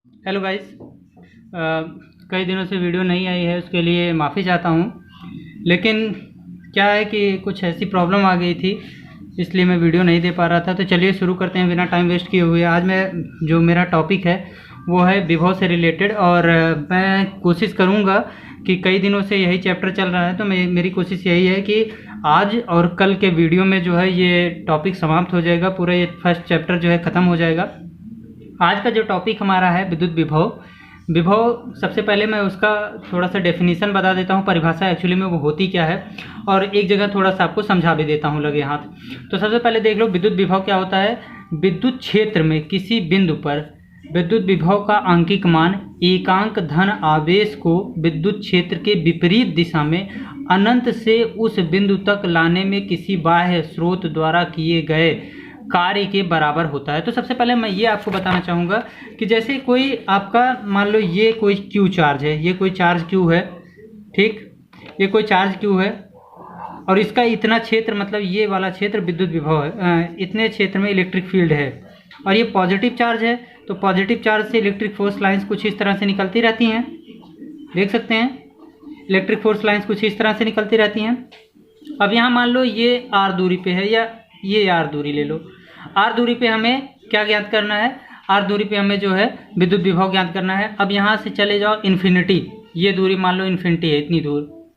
Hello guys. कई दिनों से वीडियो नहीं आई है, उसके लिए माफ़ी चाहता हूँ। लेकिन क्या है कि कुछ ऐसी प्रॉब्लम आ गई थी, इसलिए मैं वीडियो नहीं दे पा रहा था। तो चलिए शुरू करते हैं बिना टाइम वेस्ट किए हुए। आज मैं जो मेरा टॉपिक है वो है विभव से रिलेटेड, और मैं कोशिश करूँगा कि कई दिनों से यही चैप्टर चल रहा है, तो मेरी कोशिश यही है कि आज और कल के वीडियो में जो है ये टॉपिक समाप्त हो जाएगा, पूरा ये फर्स्ट चैप्टर जो है ख़त्म हो जाएगा। आज का जो टॉपिक हमारा है विद्युत विभव। विभव सबसे पहले मैं उसका थोड़ा सा डेफिनेशन बता देता हूँ, परिभाषा एक्चुअली में वो होती क्या है, और एक जगह थोड़ा सा आपको समझा भी देता हूँ लगे हाथ। तो सबसे पहले देख लो विद्युत विभव क्या होता है। विद्युत क्षेत्र में किसी बिंदु पर विद्युत विभव का आंकिक मान एकांक धन आवेश को विद्युत क्षेत्र के विपरीत दिशा में अनंत से उस बिंदु तक लाने में किसी बाह्य स्रोत द्वारा किए गए कार्य के बराबर होता है। तो सबसे पहले मैं ये आपको बताना चाहूँगा कि जैसे कोई आपका मान लो ये कोई क्यू चार्ज है, ये कोई चार्ज क्यू है, ठीक, ये कोई चार्ज क्यू है, और इसका इतना क्षेत्र मतलब ये वाला क्षेत्र विद्युत विभव है, इतने क्षेत्र में इलेक्ट्रिक फील्ड है, और ये पॉजिटिव चार्ज है। तो पॉजिटिव चार्ज से इलेक्ट्रिक फोर्स लाइंस कुछ इस तरह से निकलती रहती हैं, देख सकते हैं, इलेक्ट्रिक फोर्स लाइंस कुछ इस तरह से निकलती रहती हैं। अब यहाँ मान लो ये आर दूरी पे है, या ये आर दूरी ले लो। आर दूरी पे हमें क्या ज्ञात करना है, आर दूरी पे हमें जो है विद्युत विभव ज्ञात करना है। अब यहाँ से चले जाओ इन्फिनिटी, ये दूरी मान लो इन्फिनिटी है, इतनी दूर,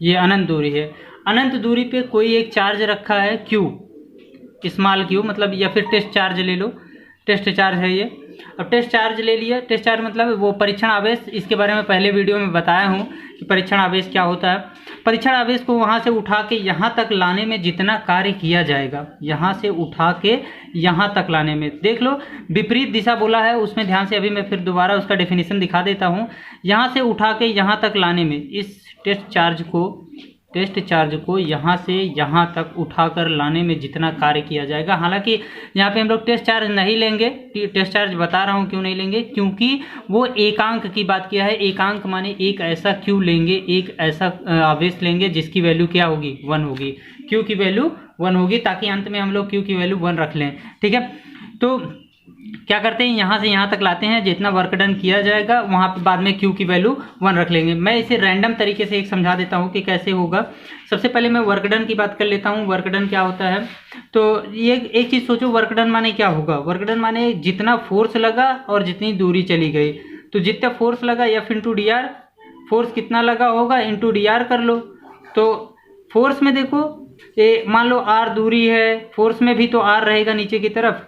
ये अनंत दूरी है। अनंत दूरी पे कोई एक चार्ज रखा है क्यू, स्मॉल क्यू मतलब, या फिर टेस्ट चार्ज ले लो, टेस्ट चार्ज है ये। अब टेस्ट चार्ज ले लिया, टेस्ट चार्ज मतलब वो परीक्षण आवेश, इसके बारे में पहले वीडियो में बताया हूँ कि परीक्षण आवेश क्या होता है। परीक्षण आवेश को वहाँ से उठा के यहाँ तक लाने में जितना कार्य किया जाएगा, यहाँ से उठा के यहाँ तक लाने में, देख लो विपरीत दिशा बोला है उसमें ध्यान से, अभी मैं फिर दोबारा उसका डेफिनेशन दिखा देता हूँ। यहाँ से उठा के यहाँ तक लाने में, इस टेस्ट चार्ज को यहाँ से यहाँ तक उठाकर लाने में जितना कार्य किया जाएगा। हालांकि यहाँ पे हम लोग टेस्ट चार्ज नहीं लेंगे, टेस्ट चार्ज बता रहा हूँ क्यों नहीं लेंगे, क्योंकि वो एकांक की बात किया है। एकांक माने एक ऐसा क्यू लेंगे, एक ऐसा आवेश लेंगे जिसकी वैल्यू क्या होगी, 1 होगी, क्यू की वैल्यू 1 होगी, ताकि अंत में हम लोग क्यू की वैल्यू 1 रख लें, ठीक है। तो क्या करते हैं, यहाँ से यहाँ तक लाते हैं, जितना वर्क डन किया जाएगा वहाँ पे बाद में क्यू की वैल्यू 1 रख लेंगे। मैं इसे रैंडम तरीके से एक समझा देता हूँ कि कैसे होगा। सबसे पहले मैं वर्क डन की बात कर लेता हूँ। वर्क डन क्या होता है, तो ये एक चीज़ सोचो, वर्क डन माने क्या होगा। वर्क डन माने जितना फोर्स लगा और जितनी दूरी चली गई, तो जितना फोर्स लगा F into D R, force कितना लगा होगा इंटू डी आर कर लो। तो फोर्स में देखो, मान लो आर दूरी है, फोर्स में भी तो आर रहेगा नीचे की तरफ,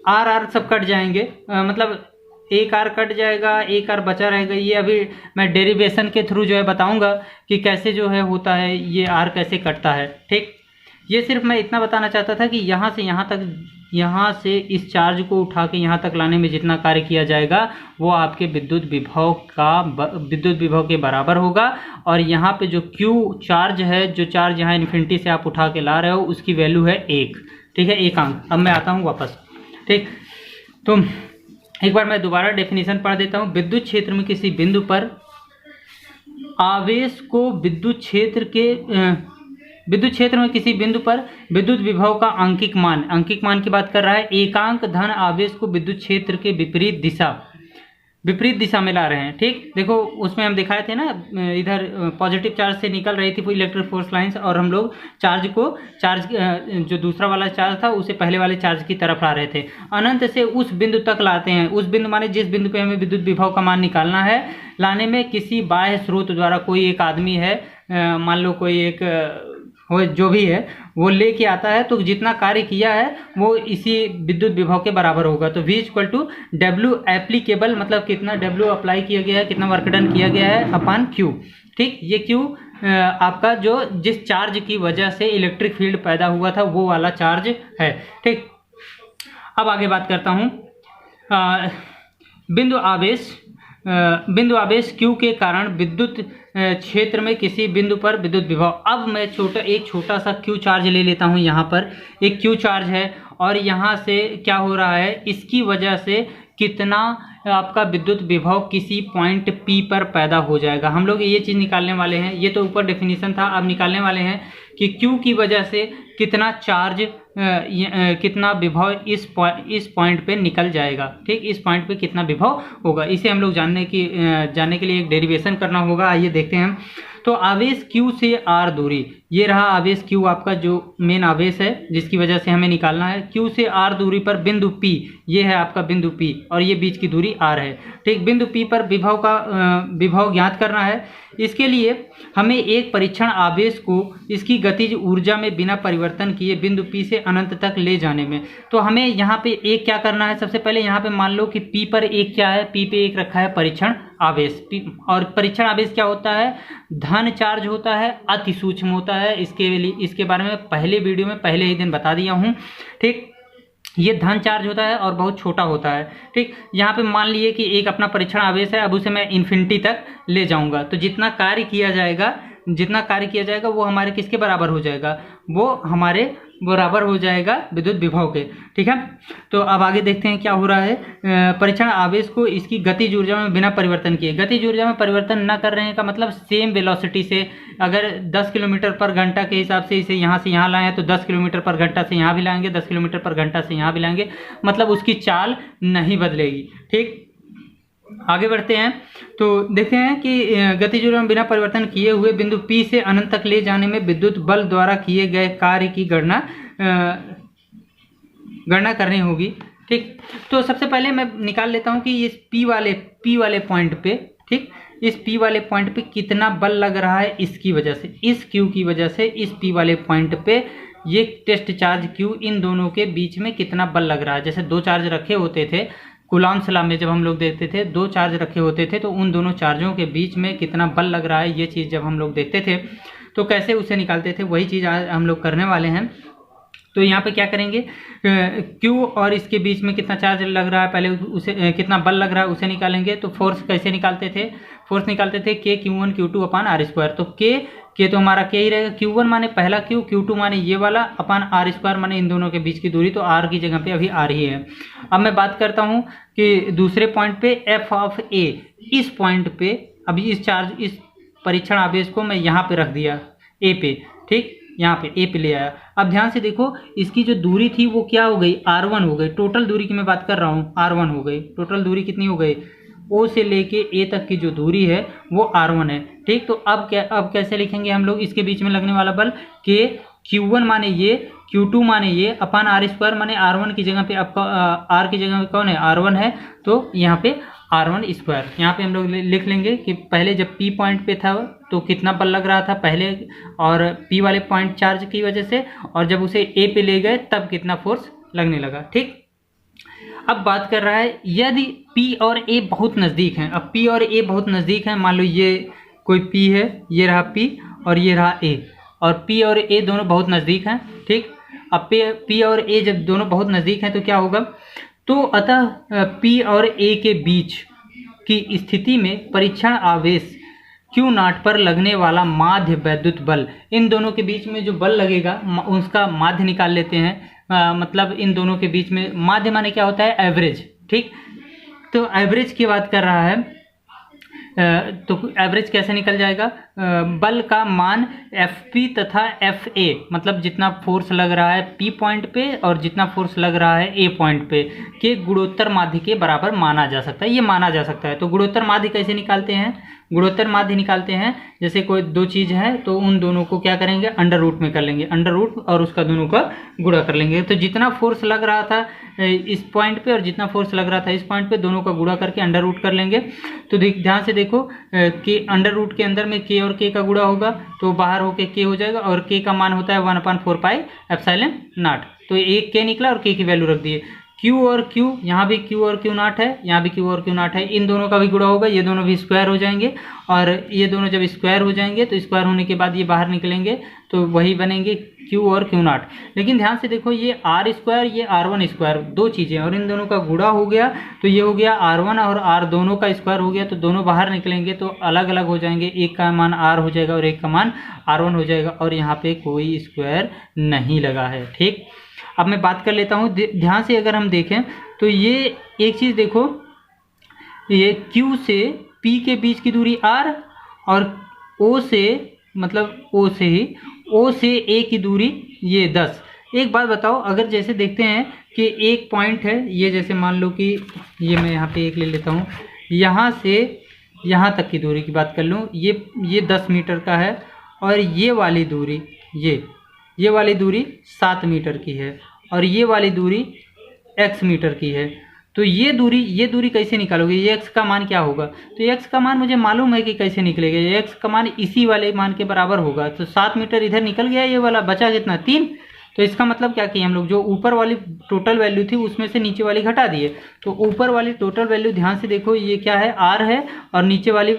आर सब कट जाएंगे, मतलब एक आर कट जाएगा, एक आर बचा रहेगा। ये अभी मैं डेरिवेशन के थ्रू जो है बताऊंगा कि कैसे जो है होता है, ये आर कैसे कटता है, ठीक। ये सिर्फ मैं इतना बताना चाहता था कि यहाँ से यहाँ तक, यहाँ से इस चार्ज को उठा के यहाँ तक लाने में जितना कार्य किया जाएगा वो आपके विद्युत विभव के बराबर होगा। और यहाँ पे जो क्यू चार्ज है, जो चार्ज यहाँ इन्फिनिटी से आप उठा के ला रहे हो, उसकी वैल्यू है 1, ठीक है, एकांक। अब मैं आता हूँ वापस, ठीक। तो एक बार मैं दोबारा डेफिनेशन पढ़ देता हूँ। विद्युत क्षेत्र में किसी बिंदु पर आवेश को विद्युत क्षेत्र में किसी बिंदु पर विद्युत विभव का आंकिक मान की बात कर रहा है। एकांक धन आवेश को विद्युत क्षेत्र के विपरीत दिशा में ला रहे हैं, ठीक। देखो उसमें हम दिखाए थे ना, इधर पॉजिटिव चार्ज से निकल रही थी वो इलेक्ट्रिक फोर्स लाइंस, और हम लोग चार्ज जो दूसरा वाला चार्ज था उसे पहले वाले चार्ज की तरफ ला रहे थे। अनंत से उस बिंदु तक लाते हैं, उस बिंदु माने जिस बिंदु पे हमें विद्युत विभव का मान निकालना है, लाने में किसी बाह्य स्रोत द्वारा, कोई एक आदमी है, मान लो कोई एक हो, जो भी है वो लेके आता है, तो जितना कार्य किया है वो इसी विद्युत विभव के बराबर होगा। तो V equal to W applicable, मतलब कितना W अप्लाई किया गया है, कितना वर्क डन किया गया है, अपॉन Q, ठीक। ये Q आपका जो जिस चार्ज की वजह से इलेक्ट्रिक फील्ड पैदा हुआ था वो वाला चार्ज है, ठीक। अब आगे बात करता हूँ बिंदु आवेश Q के कारण विद्युत क्षेत्र में किसी बिंदु पर विद्युत विभव। अब मैं एक छोटा सा Q चार्ज ले लेता हूँ। यहाँ पर एक Q चार्ज है, और यहाँ से क्या हो रहा है, इसकी वजह से कितना आपका विद्युत विभव किसी पॉइंट P पर पैदा हो जाएगा। हम लोग ये चीज़ निकालने वाले हैं। ये तो ऊपर डेफिनेशन था, अब निकालने वाले हैं कि Q की वजह से कितना चार्ज कितना विभव इस पॉइंट पे निकल जाएगा। ठीक, इस पॉइंट पे कितना विभव होगा, इसे हम लोग जानने के लिए एक डेरिवेशन करना होगा। आइए देखते हैं। तो आवेश Q से R दूरी, ये रहा आवेश Q, आपका जो मेन आवेश है जिसकी वजह से हमें निकालना है। Q से R दूरी पर बिंदु P, ये है आपका बिंदु P, और ये बीच की दूरी R है। ठीक, बिंदु P पर विभव ज्ञात करना है। इसके लिए हमें एक परीक्षण आवेश को इसकी गतिज ऊर्जा में बिना परिवर्तन किए बिंदु P से अनंत तक ले जाने में, तो हमें यहाँ पे एक क्या करना है। सबसे पहले यहाँ पे मान लो कि P पर एक क्या है, P पे एक रखा है परीक्षण आवेश। और परीक्षण आवेश क्या होता है, धन चार्ज होता है, अति सूक्ष्म होता है। इसके बारे में पहले वीडियो में पहले ही दिन बता दिया हूँ। ठीक, ये धन चार्ज होता है और बहुत छोटा होता है। ठीक, यहाँ पे मान लिए कि एक अपना परीक्षण आवेश है, अब उसे मैं इन्फिनिटी तक ले जाऊंगा, तो जितना कार्य किया जाएगा वो हमारे किसके बराबर हो जाएगा, वो हमारे बराबर हो जाएगा विद्युत विभव के। ठीक है, तो अब आगे देखते हैं क्या हो रहा है। परीक्षण आवेश को इसकी गतिज ऊर्जा में बिना परिवर्तन किए, गतिज ऊर्जा में परिवर्तन न कर रहे का मतलब सेम वेलोसिटी से, अगर 10 किलोमीटर पर घंटा के हिसाब से इसे यहाँ से यहाँ लाए हैं तो 10 किलोमीटर पर घंटा से यहाँ भी लाएंगे, 10 किलोमीटर पर घंटा से यहाँ भी लाएंगे, मतलब उसकी चाल नहीं बदलेगी। ठीक, आगे बढ़ते हैं तो देखते हैं कि गतिज ऊर्जा में बिना परिवर्तन किए हुए बिंदु P से अनंत तक ले जाने में विद्युत बल द्वारा किए गए कार्य की गणना करनी होगी। ठीक, तो सबसे पहले मैं निकाल लेता हूं कि इस P वाले पॉइंट पे, ठीक, इस P वाले पॉइंट पे कितना बल लग रहा है इसकी वजह से, इस Q की वजह से इस P वाले पॉइंट पे ये टेस्ट चार्ज Q, इन दोनों के बीच में कितना बल लग रहा है। जैसे दो चार्ज रखे होते थे कूलॉम लॉ में, जब हम लोग देखते थे दो चार्ज रखे होते थे तो उन दोनों चार्जों के बीच में कितना बल लग रहा है, ये चीज़ जब हम लोग देखते थे तो कैसे उसे निकालते थे, वही चीज़ आज हम लोग करने वाले हैं। तो यहाँ पे क्या करेंगे, Q और इसके बीच में कितना चार्ज लग रहा है, पहले उसे कितना बल लग रहा है उसे निकालेंगे। तो फोर्स कैसे निकालते थे, फोर्स निकालते थे K Q1 Q2 अपान R स्क्वायर। तो K तो हमारा K ही रहेगा, Q1 माने पहला Q, Q2 माने ये वाला, अपान R स्क्वायर माने इन दोनों के बीच की दूरी, तो R की जगह पे अभी R ही है। अब मैं बात करता हूँ कि दूसरे पॉइंट पे F ऑफ A, इस पॉइंट पे अभी इस परीक्षण आवेश को मैं यहाँ पे रख दिया A पे। ठीक, यहाँ पे A पे ले आया। अब ध्यान से देखो, इसकी जो दूरी थी वो क्या हो गई, R1 हो गई। टोटल दूरी की मैं बात कर रहा हूँ, R1 हो गई। टोटल दूरी कितनी हो गई, O से लेके A तक की जो दूरी है वो R1 है। ठीक, तो अब कैसे लिखेंगे हम लोग इसके बीच में लगने वाला बल, K Q1 माने ये, Q2 माने ये, अपान R स्क्वायर माने R1 की जगह पे आपका R की जगह पे कौन है, R1 है, तो यहाँ पे R1 स्क्वायर। यहाँ पे हम लोग लिख लेंगे कि पहले जब P पॉइंट पे था तो कितना बल लग रहा था पहले, और P वाले पॉइंट चार्ज की वजह से, और जब उसे A पे ले गए तब कितना फोर्स लगने लगा। ठीक, अब बात कर रहा है यदि P और A बहुत नज़दीक हैं। अब P और A बहुत नज़दीक हैं, मान लो ये कोई P है, ये रहा P और ये रहा A, और P और A दोनों बहुत नज़दीक हैं। ठीक, अब P और A जब दोनों बहुत नज़दीक हैं तो क्या होगा, तो अतः P और A के बीच की स्थिति में परीक्षण आवेश Q0 पर लगने वाला माध्य वैद्युत बल, इन दोनों के बीच में जो बल लगेगा उसका माध्य निकाल लेते हैं। मतलब इन दोनों के बीच में माध्य माने क्या होता है, एवरेज। ठीक, तो एवरेज की बात कर रहा है, तो एवरेज कैसे निकल जाएगा, बल का मान Fp तथा Fa, मतलब जितना फोर्स लग रहा है P पॉइंट पे और जितना फोर्स लग रहा है A पॉइंट पे के गुणोत्तर माध्य के बराबर माना जा सकता है, ये माना जा सकता है। तो गुणोत्तर माध्य कैसे निकालते हैं, गुणोत्तर माध्य निकालते हैं, जैसे कोई दो चीज़ है तो उन दोनों को क्या करेंगे, अंडर रूट में कर लेंगे, अंडर रूट और उसका दोनों का गुणा कर लेंगे। तो जितना फोर्स लग रहा था इस पॉइंट पे और जितना फोर्स लग रहा था इस पॉइंट पे, दोनों का गुणा करके अंडर रूट कर लेंगे। तो ध्यान से देखो कि अंडर रूट के अंदर में K और K का गुणा होगा तो बाहर होके K हो जाएगा, और K का मान होता है 1/4 पाई एप्सिलॉन नॉट। तो एक K निकला और K की वैल्यू रख दिए। Q और Q, यहाँ भी Q और Q0 है, यहाँ भी Q और Q0 है, इन दोनों का भी गुणा होगा, ये दोनों भी स्क्वायर हो जाएंगे, और ये दोनों जब स्क्वायर हो जाएंगे तो स्क्वायर होने के बाद ये बाहर निकलेंगे तो वही बनेंगे Q और Q0। लेकिन ध्यान से देखो, ये R स्क्वायर ये R1 स्क्वायर दो चीज़ें, और इन दोनों का गुणा हो गया तो ये हो गया R1 और R दोनों का स्क्वायर हो गया, तो दोनों बाहर निकलेंगे तो अलग अलग हो जाएंगे, एक का मान R हो जाएगा और एक का मान R1 हो जाएगा, और यहाँ पे कोई स्क्वायर नहीं लगा है। ठीक, अब मैं बात कर लेता हूँ, ध्यान से अगर हम देखें तो ये एक चीज़ देखो, ये Q से P के बीच की दूरी R और O से, मतलब O से ही O से A की दूरी ये 10। एक बात बताओ, अगर जैसे देखते हैं कि एक पॉइंट है, ये जैसे मान लो कि ये मैं यहाँ पे एक ले लेता हूँ, यहाँ से यहाँ तक की दूरी की बात कर लूँ, ये 10 मीटर का है और ये वाली दूरी ये वाली दूरी 7 मीटर की है और ये वाली दूरी x मीटर की है। तो ये दूरी कैसे निकालोगे? ये x का मान क्या होगा? तो x का मान मुझे मालूम है कि कैसे निकलेगा। ये x का मान इसी वाले मान के बराबर होगा। तो 7 मीटर इधर निकल गया, ये वाला बचा कितना? 3। तो इसका मतलब क्या कि हम लोग जो ऊपर वाली टोटल वैल्यू थी उसमें से नीचे वाली घटा दिए। तो ऊपर वाली टोटल वैल्यू ध्यान से देखो, ये क्या है? r है और नीचे वाली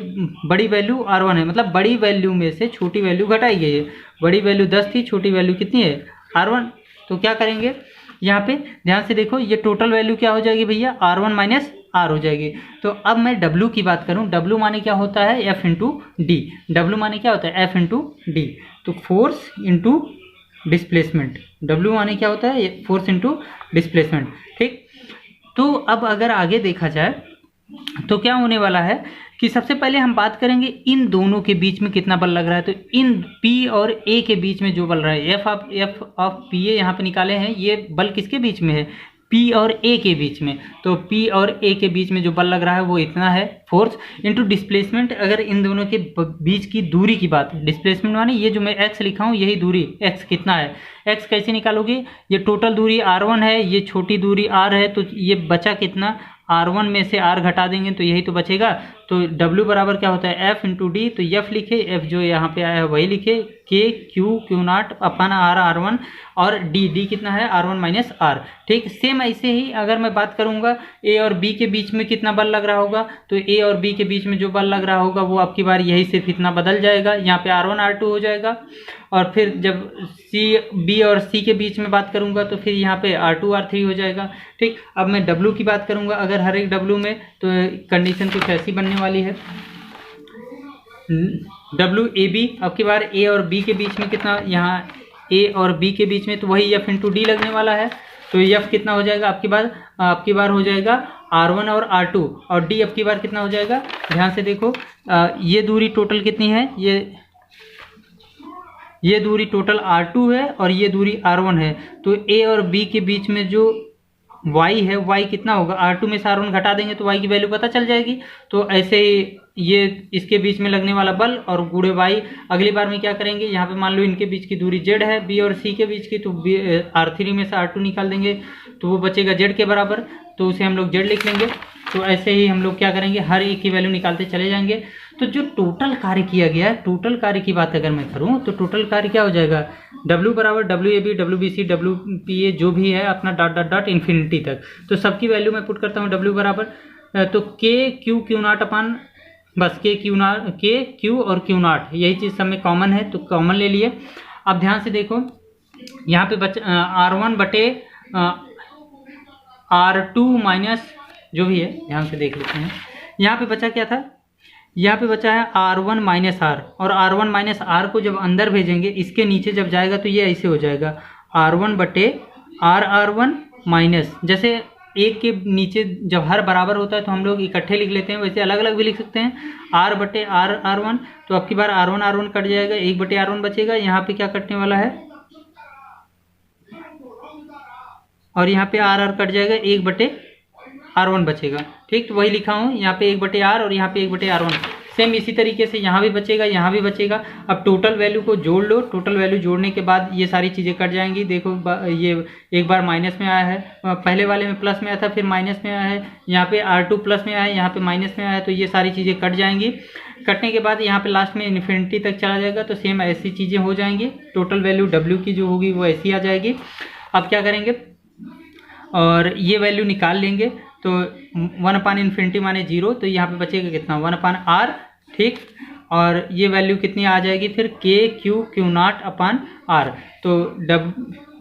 बड़ी वैल्यू r1 है। मतलब बड़ी वैल्यू में से छोटी वैल्यू घटाई गई है। बड़ी वैल्यू 10 थी, छोटी वैल्यू कितनी है? r1। तो क्या करेंगे यहाँ पे? ध्यान से देखो, ये टोटल वैल्यू क्या हो जाएगी भैया? r1 माइनस r हो जाएगी। तो अब मैं w की बात करूँ, w माने क्या होता है? f into D. w माने क्या होता है? f into D. तो फोर्स इंटू डिस्प्लेसमेंट। w माने क्या होता है? Force into displacement. ठीक, तो अब अगर आगे देखा जाए तो क्या होने वाला है कि सबसे पहले हम बात करेंगे इन दोनों के बीच में कितना बल लग रहा है। तो इन P और A के बीच में जो बल रहा है, F ऑफ PA यहाँ पे निकाले हैं, ये बल किसके बीच में है? P और A के बीच में। तो P और A के बीच में जो बल लग रहा है वो इतना है, फोर्स इंटू डिस्प्लेसमेंट। अगर इन दोनों के बीच की दूरी की बात, डिस्प्लेसमेंट माने ये जो मैं x लिखा हूँ यही दूरी, x कितना है? x कैसे निकालोगे? ये टोटल दूरी r1 है, ये छोटी दूरी r है, तो ये बचा कितना? r1 में से r घटा देंगे तो यही तो बचेगा। तो w बराबर क्या होता है? f into D. तो f लिखे, f जो यहाँ पे आया है वही लिखे, k Q not upon r1 और d कितना है? r1 minus r। ठीक, सेम ऐसे ही अगर मैं बात करूँगा a और b के बीच में कितना बल लग रहा होगा, तो a और b के बीच में जो बल लग रहा होगा वो आपकी बार यही सिर्फ इतना बदल जाएगा, यहाँ पे r1 r2 हो जाएगा। और फिर जब b और c के बीच में बात करूंगा तो फिर यहाँ पे r2 r3 हो जाएगा। ठीक, अब मैं w की बात करूंगा, अगर हर एक w में, तो कंडीशन कुछ ऐसी बनने वाली है। w a b, अब की बार a और b के बीच में कितना? यहाँ a और b के बीच में तो वही f इंटू डी लगने वाला है। तो f कितना हो जाएगा? आपकी बार हो जाएगा r1 और r2 और d अब की बार कितना हो जाएगा? ध्यान से देखो, ये दूरी टोटल कितनी है? ये दूरी टोटल r2 है और ये दूरी r1 है। तो a और b के बीच में जो y है, y कितना होगा? r2 में से r1 घटा देंगे तो y की वैल्यू पता चल जाएगी। तो ऐसे ही ये इसके बीच में लगने वाला बल और गुणे y। अगली बार में क्या करेंगे, यहाँ पे मान लो इनके बीच की दूरी z है, b और c के बीच की, तो r3 में से r2 निकाल देंगे तो वो बचेगा z के बराबर, तो उसे हम लोग z लिख लेंगे। तो ऐसे ही हम लोग क्या करेंगे, हर एक की वैल्यू निकालते चले जाएंगे। तो जो टोटल कार्य किया गया है, टोटल कार्य की बात अगर मैं करूं तो टोटल कार्य क्या हो जाएगा? W बराबर WAB WBC WPA जो भी है अपना डॉट डॉट डॉट इन्फिनिटी तक। तो सबकी वैल्यू मैं पुट करता हूं, W बराबर तो K Q नॉट अपन, बस K Q और Q नॉट, यही चीज़ सब में कॉमन है तो कॉमन ले लिए। अब ध्यान से देखो, यहाँ पे R1 बटे R2 माइनस जो भी है, ध्यान से देख लेते हैं। यहाँ पे बचा क्या था? यहाँ पे बचा है R1 माइनस R, और R1 माइनस R को जब अंदर भेजेंगे, इसके नीचे जब जाएगा तो ये ऐसे हो जाएगा R1 बटे R1 माइनस, जैसे एक के नीचे जब हर बराबर होता है तो हम लोग इकट्ठे लिख लेते हैं, वैसे अलग अलग भी लिख सकते हैं। R बटे R1, तो अब की बार R1 कट जाएगा, 1 बटे R1 बचेगा। यहाँ पे क्या कटने वाला है? और यहाँ पे R कट जाएगा, 1 बटे R1 बचेगा। ठीक, तो वही लिखा हूँ यहाँ पे 1 बटे R और यहाँ पे 1 बटे R1। सेम इसी तरीके से यहाँ भी बचेगा, यहाँ भी बचेगा। अब टोटल वैल्यू को जोड़ लो, टोटल वैल्यू जोड़ने के बाद ये सारी चीज़ें कट जाएंगी। देखो ये एक बार माइनस में आया है, पहले वाले में प्लस में आया था, फिर माइनस में आया है, यहाँ पे R2 प्लस में आया है, यहाँ पे माइनस में आया है, तो ये सारी चीज़ें कट जाएंगी। कटने के बाद यहाँ पे लास्ट में इन्फिनिटी तक चला जाएगा, तो सेम ऐसी चीज़ें हो जाएंगी। टोटल वैल्यू W की जो होगी वो ऐसी आ जाएगी। अब क्या करेंगे, और ये वैल्यू निकाल लेंगे, तो 1/इन्फिनिटी माने 0, तो यहाँ पे बचेगा कितना? 1/r। ठीक, और ये वैल्यू कितनी आ जाएगी फिर? Q not upon R। तो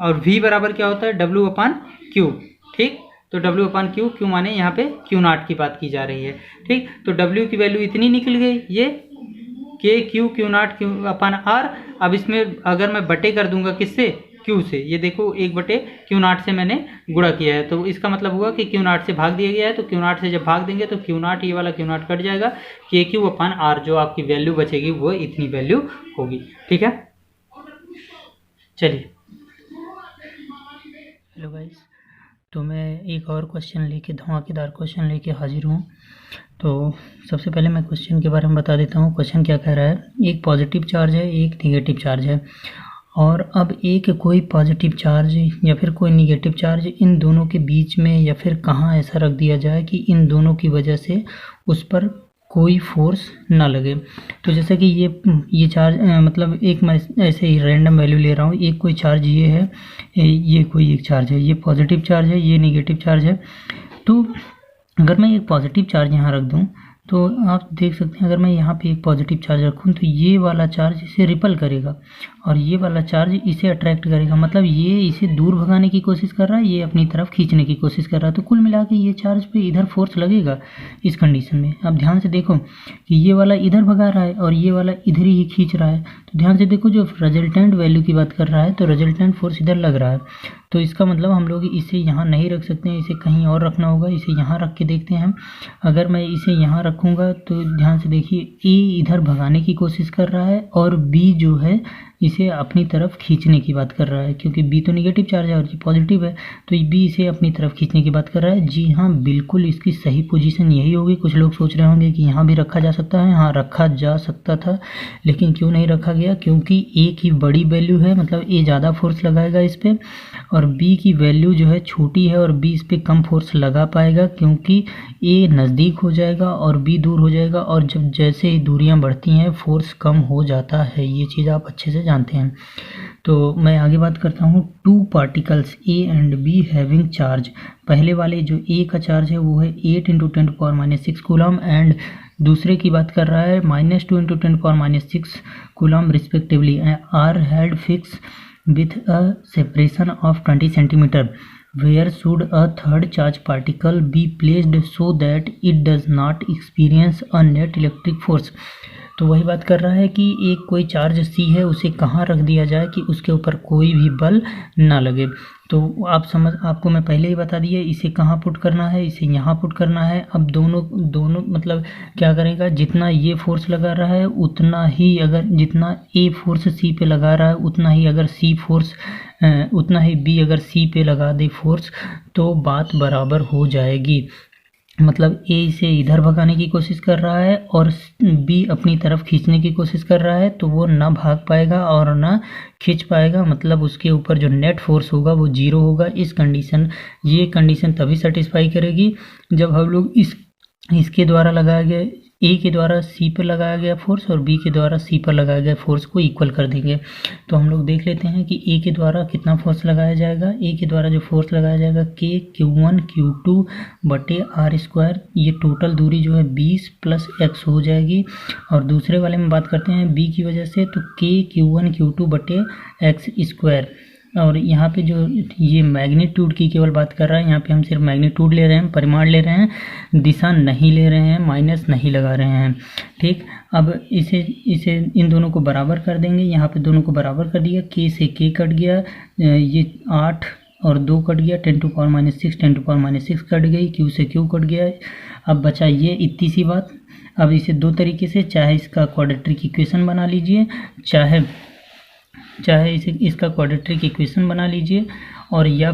और V बराबर क्या होता है? W/Q। ठीक, तो W/Q माने यहाँ पे Q नॉट की बात की जा रही है। ठीक, तो W की वैल्यू इतनी निकल गई, ये Q नॉट Q/R। अब इसमें अगर मैं बटे कर दूंगा किससे? Q से। ये देखो 1/Q0 से मैंने गुणा किया है, तो इसका मतलब हुआ कि Q0 से भाग दिया गया है, तो Q0 से जब भाग देंगे तो Q0 ये वाला Q0 कट जाएगा, KQ/R जो आपकी वैल्यू बचेगी वो इतनी वैल्यू होगी। ठीक है, चलिए। हेलो गाइस, तो मैं एक और क्वेश्चन लेके, धमाकेदार क्वेश्चन लेके हाजिर हूँ। तो सबसे पहले मैं क्वेश्चन के बारे में बता देता हूँ। क्वेश्चन क्या कह रहा है, एक पॉजिटिव चार्ज है, एक नेगेटिव चार्ज है, और अब एक कोई पॉजिटिव चार्ज या फिर कोई नेगेटिव चार्ज इन दोनों के बीच में या फिर कहाँ ऐसा रख दिया जाए कि इन दोनों की वजह से उस पर कोई फोर्स ना लगे। तो जैसे कि ये चार्ज मतलब एक मैं ऐसे ही रैंडम वैल्यू ले रहा हूँ, एक कोई चार्ज ये है, ये कोई एक चार्ज है, ये पॉजिटिव चार्ज है, ये नेगेटिव चार्ज है। तो अगर मैं एक पॉजिटिव चार्ज यहाँ रख दूँ तो आप देख सकते हैं, अगर मैं यहाँ पे एक पॉजिटिव चार्ज रखूँ तो ये वाला चार्ज इसे रिपल करेगा और ये वाला चार्ज इसे अट्रैक्ट करेगा। मतलब ये इसे दूर भगाने की कोशिश कर रहा है, ये अपनी तरफ खींचने की कोशिश कर रहा है। तो कुल मिला के ये चार्ज पे इधर फोर्स लगेगा इस कंडीशन में। अब ध्यान से देखो कि ये वाला इधर भगा रहा है और ये वाला इधर ही खींच रहा है। तो ध्यान से देखो, जो रिजल्टेंट वैल्यू की बात कर रहा है तो रिजल्टेंट फोर्स इधर लग रहा है। तो इसका मतलब हम लोग इसे यहाँ नहीं रख सकते हैं, इसे कहीं और रखना होगा। इसे यहाँ रख के देखते हैं हम। अगर मैं इसे यहाँ रखूँगा तो ध्यान से देखिए, ए इधर भगाने की कोशिश कर रहा है और बी जो है इसे अपनी तरफ खींचने की बात कर रहा है, क्योंकि बी तो नेगेटिव चार्ज है और ये पॉजिटिव है, तो बी इसे अपनी तरफ खींचने की बात कर रहा है। जी हाँ, बिल्कुल इसकी सही पोजीशन यही होगी। कुछ लोग सोच रहे होंगे कि यहाँ भी रखा जा सकता है। हाँ, रखा जा सकता था, लेकिन क्यों नहीं रखा गया? क्योंकि ए की बड़ी वैल्यू है, मतलब ए ज़्यादा फोर्स लगाएगा इस पर, और बी की वैल्यू जो है छोटी है और बी इस पर कम फोर्स लगा पाएगा, क्योंकि ए नज़दीक हो जाएगा और बी दूर हो जाएगा। और जब जैसे ही दूरियां बढ़ती हैं फोर्स कम हो जाता है। ये चीज़ आप अच्छे से जानते हैं। तो मैं आगे बात करता हूँ। Two particles A and be having charge, पहले वाले जो ए का चार्ज है वो है 8 × 10⁻⁶ कूलम, एंड दूसरे की बात कर रहा है -2 × 10⁻⁶ coulomb respectively, are held fix with a separation of 20 cm. Where should a third charge particle be placed so that it does not experience a net electric force? तो वही बात कर रहा है कि एक कोई चार्ज C है, उसे कहाँ रख दिया जाए कि उसके ऊपर कोई भी बल ना लगे। तो आपको मैं पहले ही बता दिया, इसे कहाँ पुट करना है, इसे यहाँ पुट करना है। अब दोनों मतलब क्या करेगा, जितना ये फोर्स लगा रहा है उतना ही, अगर जितना ए फोर्स सी पे लगा रहा है उतना ही अगर उतना ही बी अगर सी पे लगा दे फोर्स, तो बात बराबर हो जाएगी। मतलब ए इसे इधर भगाने की कोशिश कर रहा है और बी अपनी तरफ खींचने की कोशिश कर रहा है, तो वो ना भाग पाएगा और ना खींच पाएगा। मतलब उसके ऊपर जो नेट फोर्स होगा वो 0 होगा। ये कंडीशन तभी सेटिस्फाई करेगी जब हम लोग इसके द्वारा लगाया गया, ए के द्वारा सी पर लगाया गया फोर्स और बी के द्वारा सी पर लगाया गया फोर्स को इक्वल कर देंगे। तो हम लोग देख लेते हैं कि ए के द्वारा कितना फोर्स लगाया जाएगा। ए के द्वारा जो फोर्स लगाया जाएगा KQ1Q2/R²। ये टोटल दूरी जो है 20 + x हो जाएगी। और दूसरे वाले में बात करते हैं बी की वजह से, तो KQ1Q2/x²। और यहाँ पे जो ये मैग्नीट्यूड की केवल बात कर रहा है, यहाँ पे हम सिर्फ मैग्नीट्यूड ले रहे हैं, परिमाण ले रहे हैं, दिशा नहीं ले रहे हैं, माइनस नहीं लगा रहे हैं। ठीक, अब इसे इन दोनों को बराबर कर देंगे। यहाँ पे दोनों को बराबर कर दिया, K से K कट गया, ये 8 और 2 कट गया, 10⁻⁶ कट गई, Q से Q कट गया। अब बचा ये इतनी सी बात। अब इसे दो तरीके से, चाहे इसका क्वाड्रेटिक इक्वेशन बना लीजिए, चाहे इसका क्वाड्रेटिक इक्वेशन बना लीजिए, और या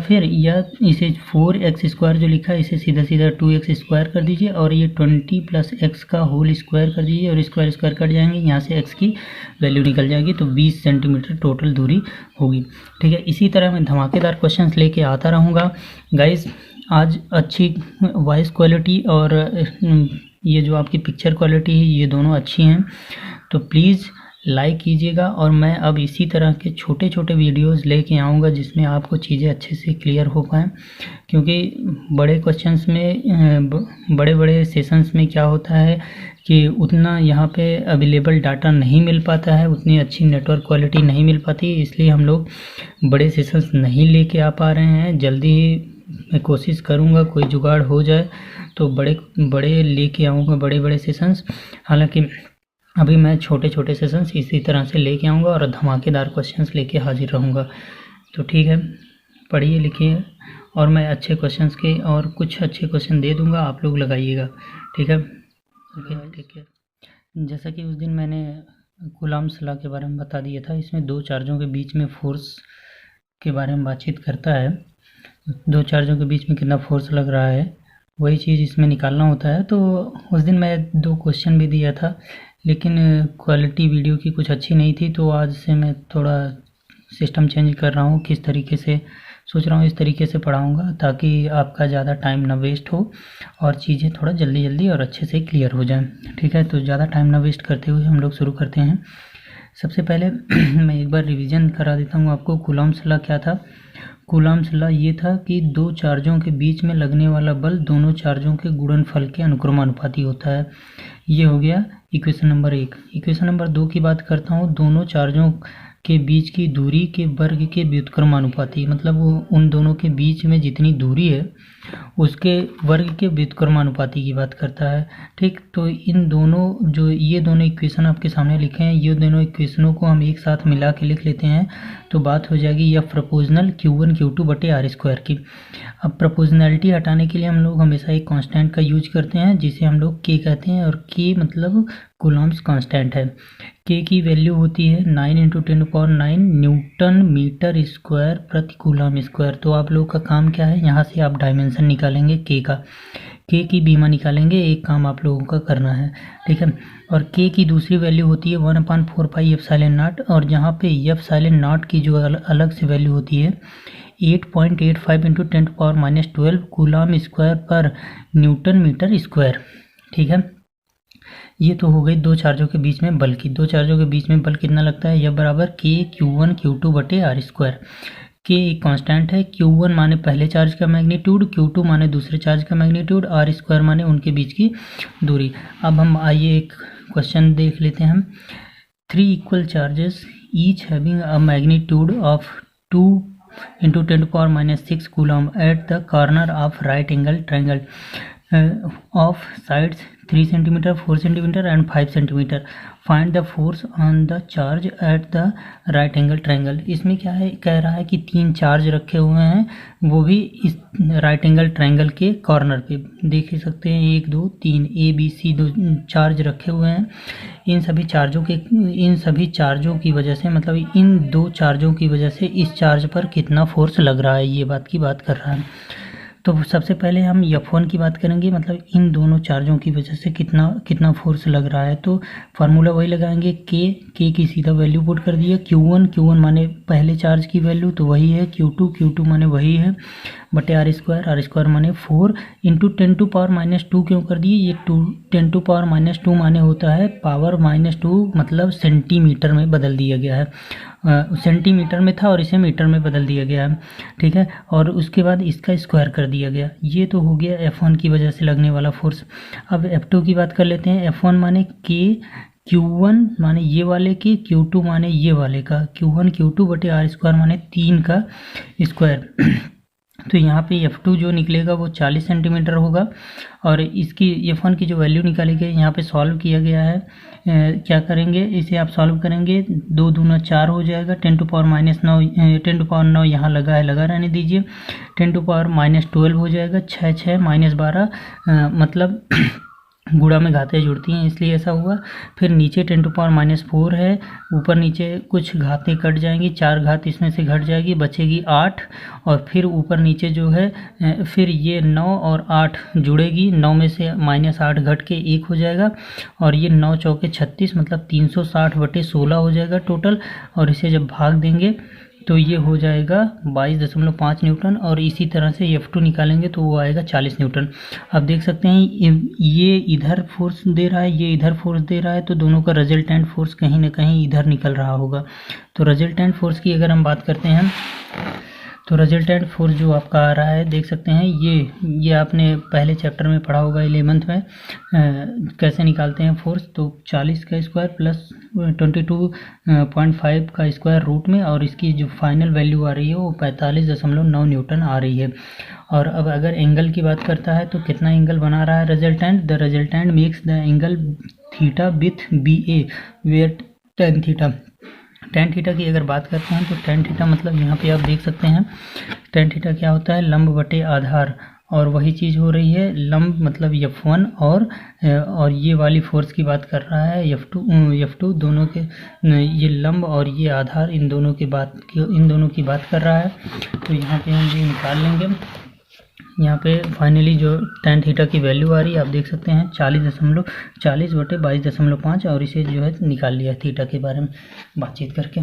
इसे 4x² जो लिखा है इसे सीधा 2x² कर दीजिए, और ये 20 + x का होल स्क्वायर कर दीजिए, और स्क्वायर कट जाएंगे, यहाँ से x की वैल्यू निकल जाएगी। तो 20 सेंटीमीटर टोटल दूरी होगी। ठीक है, इसी तरह मैं धमाकेदार क्वेश्चंस लेके आता रहूँगा गाइस। आज अच्छी वॉइस क्वालिटी और ये जो आपकी पिक्चर क्वालिटी है, ये दोनों अच्छी हैं, तो प्लीज़ लाइक कीजिएगा। और मैं अब इसी तरह के छोटे छोटे वीडियोस लेके आऊँगा जिसमें आपको चीज़ें अच्छे से क्लियर हो पाएँ, क्योंकि बड़े क्वेश्चंस में, बड़े सेशंस में क्या होता है कि उतना यहाँ पे अवेलेबल डाटा नहीं मिल पाता है, उतनी अच्छी नेटवर्क क्वालिटी नहीं मिल पाती, इसलिए हम लोग बड़े सेशंस नहीं लेके आ पा रहे हैं। जल्दी ही मैं कोशिश करूँगा कोई जुगाड़ हो जाए तो बड़े लेके आऊँगा, बड़े सेशंस। हालांकि अभी मैं छोटे सेशंस इसी तरह से लेके आऊँगा और धमाकेदार क्वेश्चंस लेके हाजिर रहूँगा। तो ठीक है, पढ़िए लिखिए, और मैं अच्छे क्वेश्चंस के और कुछ अच्छे क्वेश्चन दे दूंगा, आप लोग लगाइएगा। ठीक है, ओके, ठीक है। जैसा कि उस दिन मैंने कूलम्ब्स लॉ के बारे में बता दिया था, इसमें दो चार्जों के बीच में फोर्स के बारे में बातचीत करता है। दो चार्जों के बीच में कितना फोर्स लग रहा है, वही चीज़ इसमें निकालना होता है। तो उस दिन मैं 2 क्वेश्चन भी दिया था, लेकिन क्वालिटी वीडियो की कुछ अच्छी नहीं थी, तो आज से मैं थोड़ा सिस्टम चेंज कर रहा हूँ। किस तरीके से सोच रहा हूँ, इस तरीके से पढ़ाऊँगा ताकि आपका ज़्यादा टाइम ना वेस्ट हो और चीज़ें थोड़ा जल्दी जल्दी और अच्छे से क्लियर हो जाएं। ठीक है, तो ज़्यादा टाइम ना वेस्ट करते हुए हम लोग शुरू करते हैं। सबसे पहले मैं एक बार रिवीजन करा देता हूँ आपको। कूलम्ब्स लॉ क्या था? कूलम्ब्स लॉ ये था कि दो चार्जों के बीच में लगने वाला बल दोनों चार्जों के गुणनफल के अनुक्रमानुपाती होता है। ये हो गया इक्वेशन नंबर 1। इक्वेशन नंबर 2 की बात करता हूँ। दोनों चार्जों के बीच की दूरी के वर्ग के व्युत्क्रमानुपाती, मतलब वो उन दोनों के बीच में जितनी दूरी है उसके वर्ग के व्युत्क्रमानुपाती की बात करता है। ठीक, तो इन दोनों जो ये दोनों इक्वेशन आपके सामने लिखे हैं, ये दोनों इक्वेशनों को हम एक साथ मिला के लिख लेते हैं, तो बात हो जाएगी एफ प्रोपोर्शनल Q1 Q2 बटे आर स्क्वायर की। अब प्रोपोर्शनैलिटी हटाने के लिए हम लोग हमेशा एक कांस्टेंट का यूज करते हैं जिसे हम लोग के कहते हैं, और के मतलब कूलम्ब्स कांस्टेंट है। के की वैल्यू होती है 9 × 10⁹ न्यूटन मीटर स्क्वायर प्रति कूलम स्क्वायर। तो आप लोग का काम क्या है, यहाँ से आप डायमेंशन निकालेंगे के का, के की बीमा निकालेंगे, एक काम आप लोगों का करना है। ठीक है, और के की दूसरी वैल्यू होती है 1/4 पाई एप्सिलॉन नॉट, और जहाँ पे एप्सिलॉन नॉट की जो अलग से वैल्यू होती है 8.85 × 10⁻12 कूलम स्क्वायर पर न्यूटन मीटर स्क्वायर। ठीक है, ये तो हो गई दो चार्जों के बीच में बल की। दो चार्जों के बीच में बल कितना लगता है, यह बराबर के Q1 Q2 बटे आर स्क्वायर। के एक कांस्टेंट है, Q1 माने पहले चार्ज का मैग्नीट्यूड, Q2 माने दूसरे चार्ज का मैग्नीट्यूड, आर स्क्वायर माने उनके बीच की दूरी। अब हम आइए एक क्वेश्चन देख लेते हैं हम। 3 equal charges each having a magnitude of 2 × 10⁻6 coulomb at the corner of right angle triangle of sides 3 cm, 4 cm and 5 cm. Find the force on the charge at the right angle triangle. इसमें क्या है, कह रहा है कि 3 charge रखे हुए हैं, वो भी इस राइट एंगल ट्रायंगल के कॉर्नर पे। देख ही सकते हैं 1 2 3 ABC 2 चार्ज रखे हुए हैं। इन सभी चार्जों की वजह से, मतलब इन दो चार्जों की वजह से इस चार्ज पर कितना फोर्स लग रहा है, ये बात की बात कर रहा है। तो सबसे पहले हम F1 की बात करेंगे, मतलब इन दोनों चार्जों की वजह से कितना फोर्स लग रहा है। तो फार्मूला वही लगाएंगे, के की सीधा वैल्यू पुट कर दिया, Q1 माने पहले चार्ज की वैल्यू तो वही है, Q2 माने वही है, बटे आर स्क्वायर माने 4 × 10⁻² क्यों कर दिए, ये 10⁻² माने होता है पावर -2, मतलब सेंटीमीटर में बदल दिया गया है। सेंटीमीटर में था और इसे मीटर में बदल दिया गया है। ठीक है, और उसके बाद इसका स्क्वायर कर दिया गया। ये तो हो गया F1 की वजह से लगने वाला फोर्स। अब F2 की बात कर लेते हैं। F1 माने के, Q1 माने ये वाले के, Q2 माने ये वाले का, Q1 Q2 बटे आर स्क्वायर माने 3 का स्क्वायर। तो यहाँ पे F2 जो निकलेगा वो 40 सेंटीमीटर होगा, और इसकी F1 की जो वैल्यू निकाली गई यहाँ पे सॉल्व किया गया है। क्या करेंगे, इसे आप सॉल्व करेंगे, 2 दूना 4 हो जाएगा, 10⁻9 10⁻9 यहाँ लगा है, लगा रहने दीजिए, 10⁻12 हो जाएगा, 6 6 -12 मतलब गुणा में घातें जुड़ती हैं, इसलिए ऐसा हुआ। फिर नीचे 10⁻4 है, ऊपर नीचे कुछ घातें कट जाएंगी, 4 घात इसमें से घट जाएगी, बचेगी 8, और फिर ऊपर नीचे जो है फिर ये 9 और 8 जुड़ेगी, 9 में से -8 घट के 1 हो जाएगा, और ये 9 चौके 36 मतलब 360 बटे 16 हो जाएगा टोटल। और इसे जब भाग देंगे तो ये हो जाएगा 22.5 न्यूटन, और इसी तरह से F2 निकालेंगे तो वो आएगा 40 न्यूटन। अब देख सकते हैं ये इधर फोर्स दे रहा है, ये इधर फोर्स दे रहा है, तो दोनों का रिजल्टेंट फोर्स कहीं ना कहीं इधर निकल रहा होगा। तो रिजल्टेंट फोर्स की अगर हम बात करते हैं, तो रिजल्टेंट फोर्स जो आपका आ रहा है, देख सकते हैं ये आपने पहले चैप्टर में पढ़ा होगा 11th में, कैसे निकालते हैं फोर्स। तो 40 का स्क्वायर प्लस 22.5 का स्क्वायर रूट में, और इसकी जो फाइनल वैल्यू आ रही है वो 45.9 न्यूटन आ रही है। और अब अगर एंगल की बात करता है तो कितना एंगल बना रहा है resultant, the resultant makes the angle theta with BA where tan theta. Tan theta की अगर बात करते हैं तो टेन थीटा मतलब यहाँ पे आप देख सकते हैं टेन थीटा क्या होता है, लंब बटे आधार, और वही चीज़ हो रही है। लंब मतलब F1 और ये वाली फोर्स की बात कर रहा है F2 दोनों के, ये लंब और ये आधार इन दोनों की बात कर रहा है। तो यहाँ पे हम ये निकाल लेंगे। यहाँ पे फाइनली जो टेन थीटा की वैल्यू आ रही है आप देख सकते हैं 40 बटे 22.5, और इसे जो है निकाल लिया थीटा के बारे में बातचीत करके।